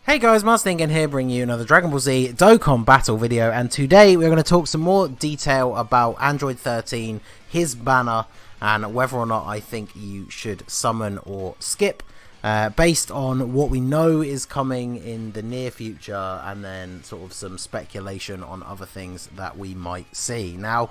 Hey guys, Ningen here, bringing you another Dragon Ball Z Dokkan battle video, and today we're going to talk some more detail about Android 13, his banner, and whether or not I think you should summon or skip, based on what we know is coming in the near future, and then sort of some speculation on other things that we might see. Now,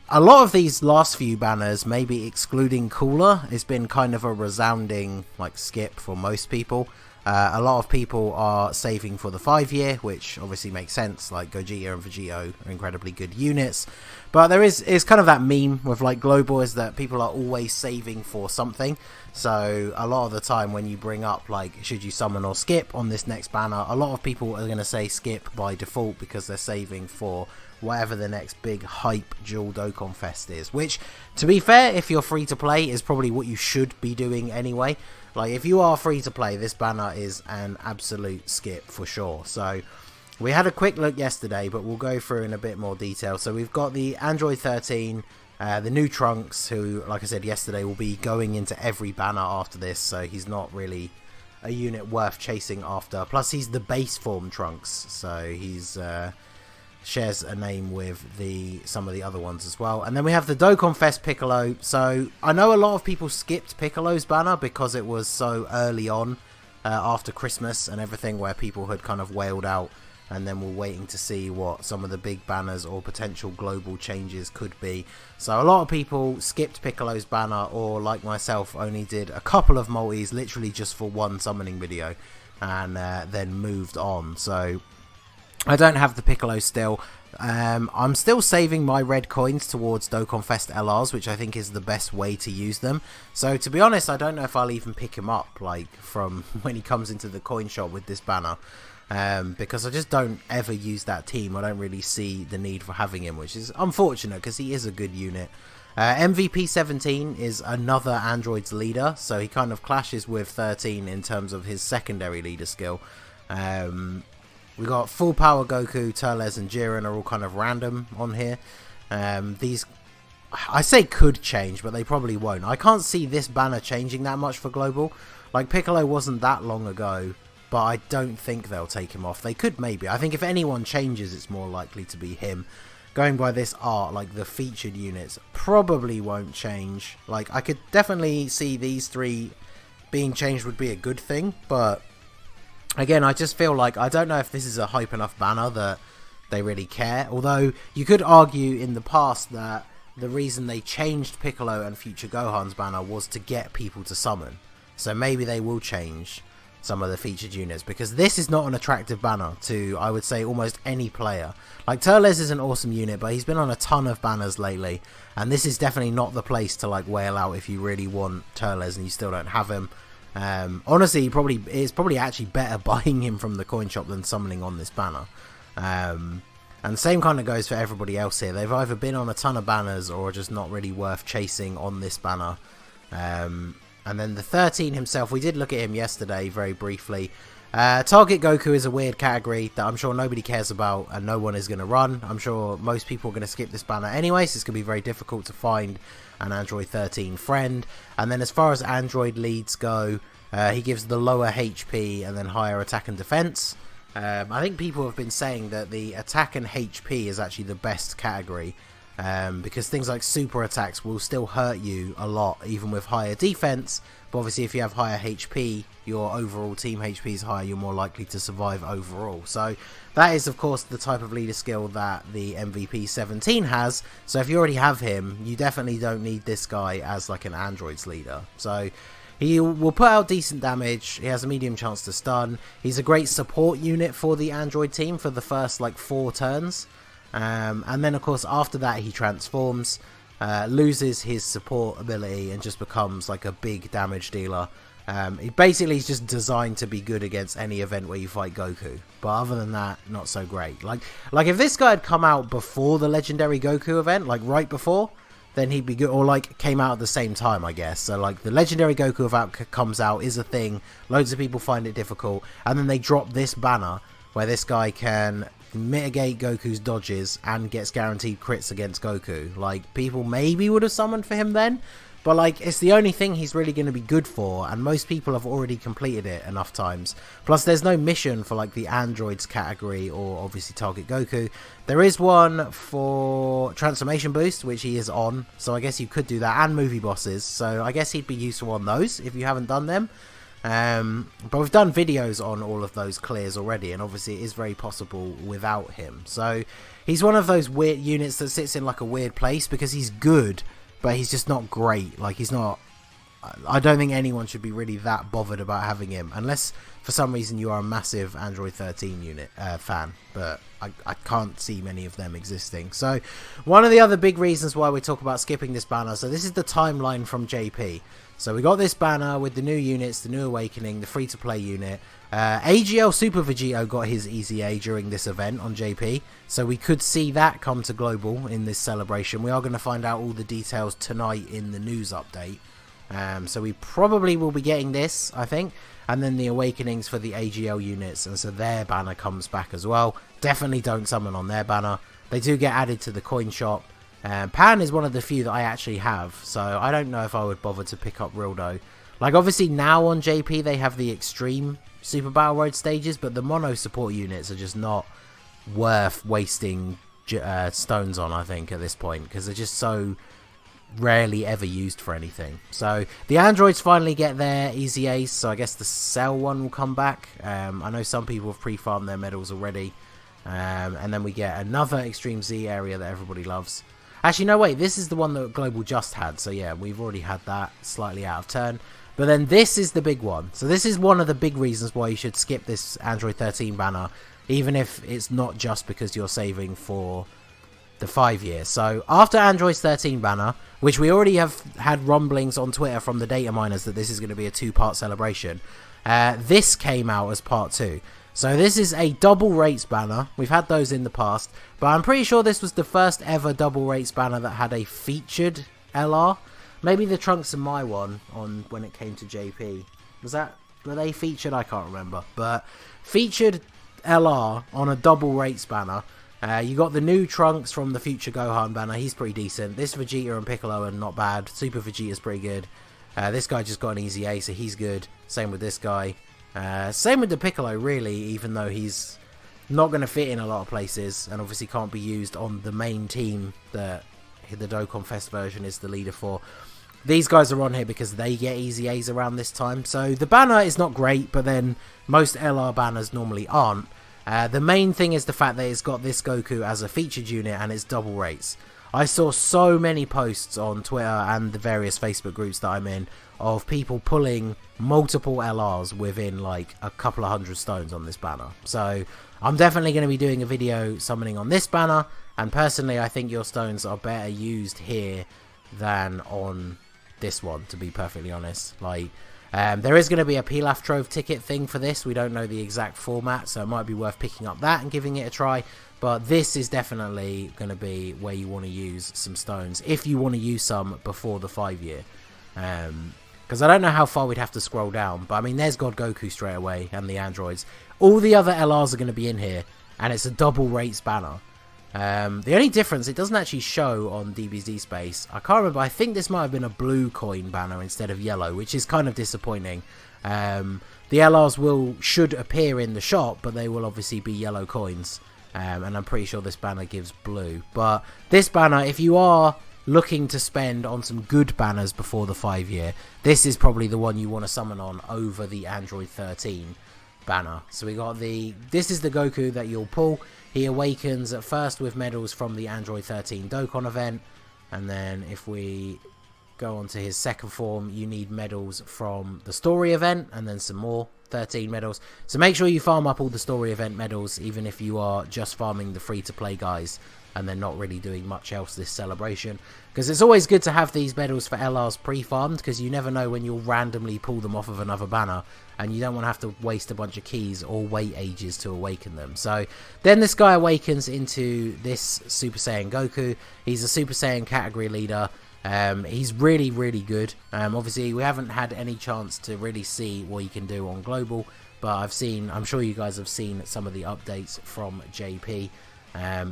a lot of these last few banners, maybe excluding Cooler, it's been kind of a resounding skip for most people. A lot of people are saving for the 5-year, which obviously makes sense. Like Gogeta and Vegito are incredibly good units, but there is kind of that meme with global is that people are always saving for something. So a lot of the time when you bring up should you summon or skip on this next banner, a lot of people are going to say skip by default because they're saving for whatever the next big hype dual Dokkan Fest is, which, to be fair, if you're free to play, is probably what you should be doing anyway. If you are free to play, this banner is an absolute skip for sure. So we had a quick look yesterday, but we'll go through in a bit more detail. So we've got the Android 13, the new Trunks, who, like I said yesterday, will be going into every banner after this, so he's not really a unit worth chasing after. Plus, he's the base form Trunks, so he's shares a name with some of the other ones as well. And then we have the Dokkan Fest Piccolo. So I know a lot of people skipped Piccolo's banner because it was so early on after Christmas and everything, where people had kind of wailed out and then were waiting to see what some of the big banners or potential global changes could be. So a lot of people skipped Piccolo's banner, or like myself, only did a couple of multis literally just for one summoning video and then moved on. So I don't have the Piccolo still. I'm still saving my red coins towards Dokkan Fest LRs, which I think is the best way to use them. So to be honest, I don't know if I'll even pick him up from when he comes into the coin shop with this banner, because I just don't ever use that team. I don't really see the need for having him, which is unfortunate because he is a good unit. MVP 17 is another Android's leader, so he kind of clashes with 13 in terms of his secondary leader skill. We got Full Power Goku, Turles, and Jiren are all kind of random on here. These, I say could change, but they probably won't. I can't see this banner changing that much for Global. Piccolo wasn't that long ago, but I don't think they'll take him off. They could maybe. I think if anyone changes, it's more likely to be him. Going by this art, the featured units probably won't change. I could definitely see these three being changed would be a good thing, but again, I just feel I don't know if this is a hype enough banner that they really care. Although, you could argue in the past that the reason they changed Piccolo and Future Gohan's banner was to get people to summon. So maybe they will change some of the featured units, because this is not an attractive banner to, I would say, almost any player. Turles is an awesome unit, but he's been on a ton of banners lately, and this is definitely not the place to wail out if you really want Turles and you still don't have him. Honestly, it's probably actually better buying him from the coin shop than summoning on this banner. And the same kind of goes for everybody else here. They've either been on a ton of banners or just not really worth chasing on this banner. And then the 13 himself, we did look at him yesterday very briefly. Target Goku is a weird category that I'm sure nobody cares about and no one is going to run. I'm sure most people are going to skip this banner anyway, so it's going to be very difficult to find an Android 13 friend. And then as far as Android leads go, he gives the lower HP and then higher attack and defense. I think people have been saying that the attack and HP is actually the best category, because things like super attacks will still hurt you a lot even with higher defense, but obviously if you have higher HP, your overall team HP is higher, you're more likely to survive overall. So that is of course the type of leader skill that the MVP 17 has. So if you already have him, you definitely don't need this guy as an Android's leader. So he will put out decent damage, he has a medium chance to stun, he's a great support unit for the Android team for the first 4 turns. And then of course after that he transforms, loses his support ability and just becomes a big damage dealer. He basically is just designed to be good against any event where you fight Goku, but other than that, not so great. If this guy had come out before the legendary Goku event, right before, then he'd be good, or came out at the same time, I guess. So the legendary Goku event comes out, is a thing, loads of people find it difficult, and then they drop this banner where this guy can mitigate Goku's dodges and gets guaranteed crits against Goku. People maybe would have summoned for him then, but like it's the only thing he's really going to be good for, and most people have already completed it enough times. Plus there's no mission for like the androids category or obviously target Goku. There is one for transformation boost, which he is on, so I guess you could do that, and movie bosses, so I guess he'd be useful on those if you haven't done them. But we've done videos on all of those clears already, and obviously it is very possible without him. So he's one of those weird units that sits in like a weird place because he's good, but he's just not great. Like he's not, I don't think anyone should be really that bothered about having him, unless for some reason you are a massive Android 13 unit fan, but I can't see many of them existing. So one of the other big reasons why we talk about skipping this banner, so this is the timeline from JP. So we got this banner with the new units, the new awakening, the free-to-play unit. AGL Super Vegito got his Easy A during this event on JP, so we could see that come to global in this celebration. We are going to find out all the details tonight in the news update. So we probably will be getting this, I think, and then the awakenings for the AGL units, and so their banner comes back as well. Definitely don't summon on their banner. They do get added to the coin shop. Pan is one of the few that I actually have, so I don't know if I would bother to pick up Rildo. Like obviously now on JP they have the extreme Super Battle Road stages, but the mono support units are just not worth wasting stones on, I think, at this point, because they're just so rarely ever used for anything. So the androids finally get their Easy Ace, so I guess the Cell one will come back. I know some people have pre-farmed their medals already, and then we get another Extreme Z area that everybody loves. Actually, no, wait, this is the one that Global just had, so yeah, we've already had that, slightly out of turn. But then this is the big one. So this is one of the big reasons why you should skip this Android 13 banner, even if it's not just because you're saving for the 5 year. So after Android's 13 banner, which we already have had rumblings on Twitter from the data miners that this is going to be a 2-part celebration, this came out as part 2. So this is a double rates banner. We've had those in the past, but I'm pretty sure this was the first ever double rates banner that had a featured LR. Maybe the Trunks and My one on when it came to JP. Were they featured? I can't remember. But featured LR on a double rates banner. You got the new Trunks from the Future Gohan banner. He's pretty decent. This Vegeta and Piccolo are not bad. Super Vegeta's pretty good. This guy just got an Easy A, so he's good. Same with this guy. Same with the Piccolo, really, even though he's not going to fit in a lot of places and obviously can't be used on the main team that the Dokkan Fest version is the leader for. These guys are on here because they get Easy A's around this time. So the banner is not great, but then most LR banners normally aren't. The main thing is the fact that it's got this Goku as a featured unit and it's double rates. I saw so many posts on Twitter and the various Facebook groups that I'm in of people pulling multiple LRs within like a couple of hundred stones on this banner. So I'm definitely going to be doing a video summoning on this banner, and personally I think your stones are better used here than on this one, to be perfectly honest. Like there is going to be a Pilaf Trove ticket thing for this. We don't know the exact format, so it might be worth picking up that and giving it a try. But this is definitely going to be where you want to use some stones, if you want to use some before the 5 year. Because I don't know how far we'd have to scroll down, but I mean, there's God Goku straight away and the androids. All the other LRs are going to be in here, and it's a double rates banner. The only difference, it doesn't actually show on DBZ space. I can't remember. I think this might have been a blue coin banner instead of yellow, which is kind of disappointing. The LRs should appear in the shop, but they will obviously be yellow coins. And I'm pretty sure this banner gives blue. But this banner, if you are looking to spend on some good banners before the 5 year, this is probably the one you want to summon on over the Android 13 banner. So we got this is the Goku that you'll pull. He awakens at first with medals from the Android 13 Dokkan event, and then if we go on to his second form, you need medals from the story event, and then some more 13 medals. So make sure you farm up all the story event medals, even if you are just farming the free to play guys and they're not really doing much else this celebration, because it's always good to have these medals for LRs pre-farmed, because you never know when you'll randomly pull them off of another banner and you don't want to have to waste a bunch of keys or wait ages to awaken them. So then this guy awakens into this Super Saiyan Goku. He's a Super Saiyan category leader. He's really, really good. Obviously, we haven't had any chance to really see what he can do on Global, but I'm sure you guys have seen some of the updates from JP.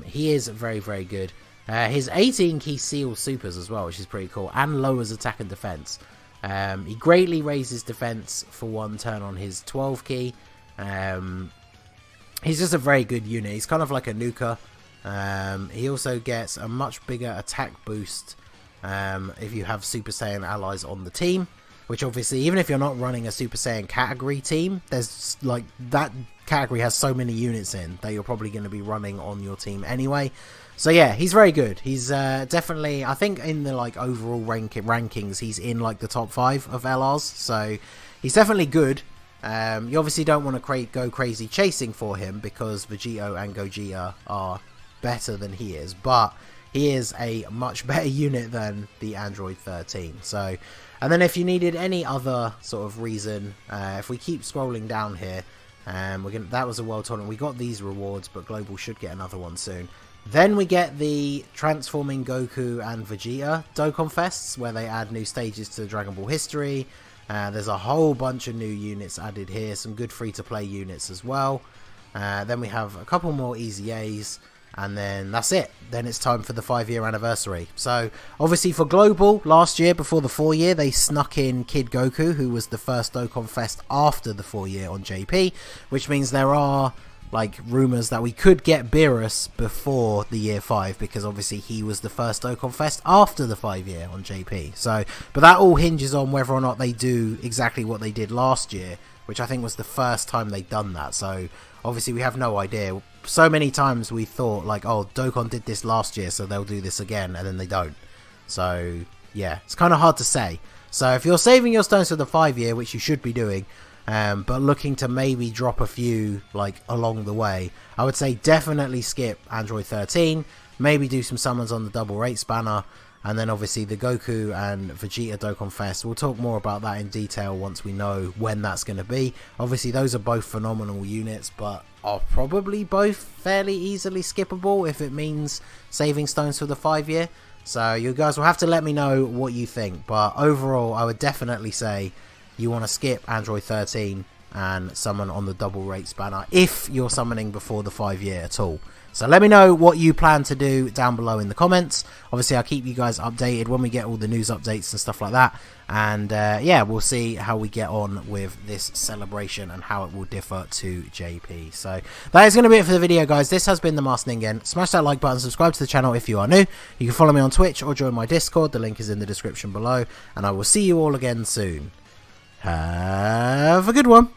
He is very, very good. His 18 key seals supers as well, which is pretty cool, and lowers attack and defense. He greatly raises defense for 1 turn on his 12 key. He's just a very good unit. He's kind of like a nuker. He also gets a much bigger attack boost if you have Super Saiyan allies on the team, which obviously, even if you're not running a Super Saiyan category team, there's like that category has so many units in that you're probably going to be running on your team anyway. So yeah, he's very good. He's definitely, I think in the like overall rankings, he's in like the top 5 of LRs. So he's definitely good. You obviously don't want to go crazy chasing for him because Vegito and Gogeta are better than he is, but he is a much better unit than the Android 13. So, and then if you needed any other sort of reason, if we keep scrolling down here, that was a world tournament. We got these rewards, but Global should get another one soon. Then we get the Transforming Goku and Vegeta Dokkan Fests, where they add new stages to Dragon Ball history. There's a whole bunch of new units added here, some good free-to-play units as well. Then we have a couple more Easy A's, and then that's it. Then it's time for the 5-year anniversary. So, obviously for Global, last year, before the 4-year, they snuck in Kid Goku, who was the first Dokkan Fest after the 4-year on JP, which means there are like rumours that we could get Beerus before the year 5, because obviously he was the first Dokkan Fest after the 5-year on JP. So, but that all hinges on whether or not they do exactly what they did last year, which I think was the first time they'd done that. So obviously we have no idea. So many times we thought like, oh, Dokkan did this last year, so they'll do this again, and then they don't. So yeah, it's kind of hard to say. So if you're saving your stones for the 5-year, which you should be doing, but looking to maybe drop a few like along the way, I would say definitely skip Android 13, maybe do some summons on the double rate spanner, and then obviously the Goku and Vegeta Dokkan Fest. We'll talk more about that in detail once we know when that's going to be. Obviously those are both phenomenal units, but are probably both fairly easily skippable if it means saving stones for the 5-year. So you guys will have to let me know what you think, but overall I would definitely say you want to skip Android 13 and summon on the double rate spanner if you're summoning before the 5-year at all. So let me know what you plan to do down below in the comments. Obviously I'll keep you guys updated when we get all the news updates and stuff like that. And yeah, we'll see how we get on with this celebration and how it will differ to JP. So that is going to be it for the video, guys. This has been the Masked Ningen. Smash that like button, subscribe to the channel if you are new. You can follow me on Twitch or join my Discord. The link is in the description below. And I will see you all again soon. Have a good one.